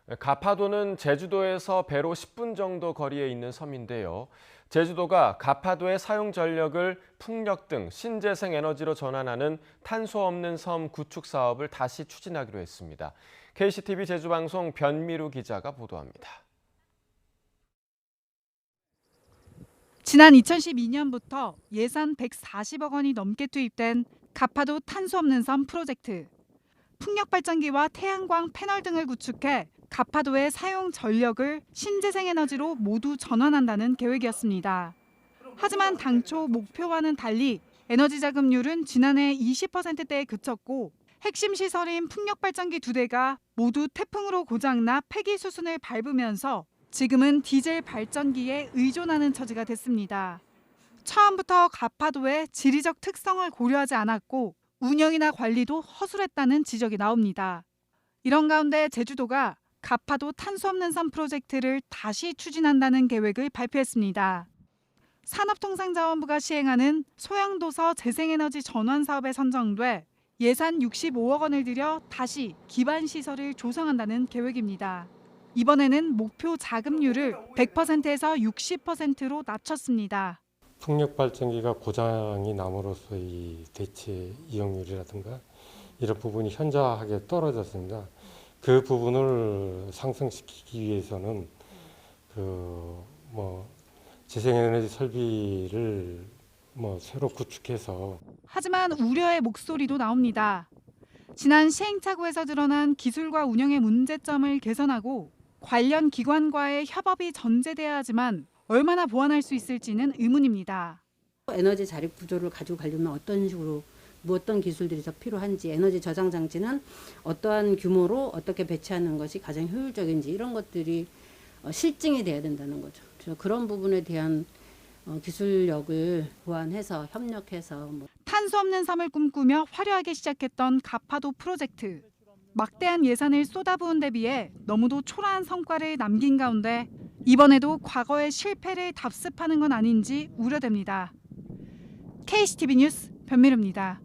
가파도는 제주도에서 배로 10분 정도 거리에 있는 섬인데요. 제주도가 가파도의 사용 전력을 풍력 등 신재생 에너지로 전환하는 탄소 없는 섬 구축 사업을 다시 추진하기로 했습니다. KCTV 제주방송 변미루 기자가 보도합니다. 지난 2012년부터 예산 140억 원이 넘게 투입된 가파도 탄소 없는 섬 프로젝트. 풍력 발전기와 태양광 패널 등을 구축해 가파도의 사용 전력을 신재생 에너지로 모두 전환한다는 계획이었습니다. 하지만 당초 목표와는 달리 에너지 자급률은 지난해 20%대에 그쳤고 핵심 시설인 풍력 발전기 2대가 모두 태풍으로 고장나 폐기 수순을 밟으면서 지금은 디젤 발전기에 의존하는 처지가 됐습니다. 처음부터 가파도의 지리적 특성을 고려하지 않았고 운영이나 관리도 허술했다는 지적이 나옵니다. 이런 가운데 제주도가 가파도 탄소 없는 섬 프로젝트를 다시 추진한다는 계획을 발표했습니다. 산업통상자원부가 시행하는 소양도서 재생에너지 전환 사업에 선정돼 예산 65억 원을 들여 다시 기반 시설을 조성한다는 계획입니다. 이번에는 목표 자급률을 100%에서 60%로 낮췄습니다. 풍력 발전기가 고장이 남으로써 이 대체 이용률이라든가 이런 부분이 현저하게 떨어졌습니다. 그 부분을 상승시키기 위해서는 재생에너지 설비를 새로 구축해서. 하지만 우려의 목소리도 나옵니다. 지난 시행착오에서 드러난 기술과 운영의 문제점을 개선하고 관련 기관과의 협업이 전제돼야 하지만 얼마나 보완할 수 있을지는 의문입니다. 에너지 자립 구조를 가지고 가려면 어떤 식으로 어떤 기술들이 더 필요한지, 에너지 저장 장치는 어떠한 규모로 어떻게 배치하는 것이 가장 효율적인지 이런 것들이 실증이 돼야 된다는 거죠. 그래서 그런 부분에 대한 기술력을 보완해서 협력해서 탄소 없는 섬을 꿈꾸며 화려하게 시작했던 가파도 프로젝트. 막대한 예산을 쏟아부은 데 비해 너무도 초라한 성과를 남긴 가운데 이번에도 과거의 실패를 답습하는 건 아닌지 우려됩니다. KCTV 뉴스 변미루입니다.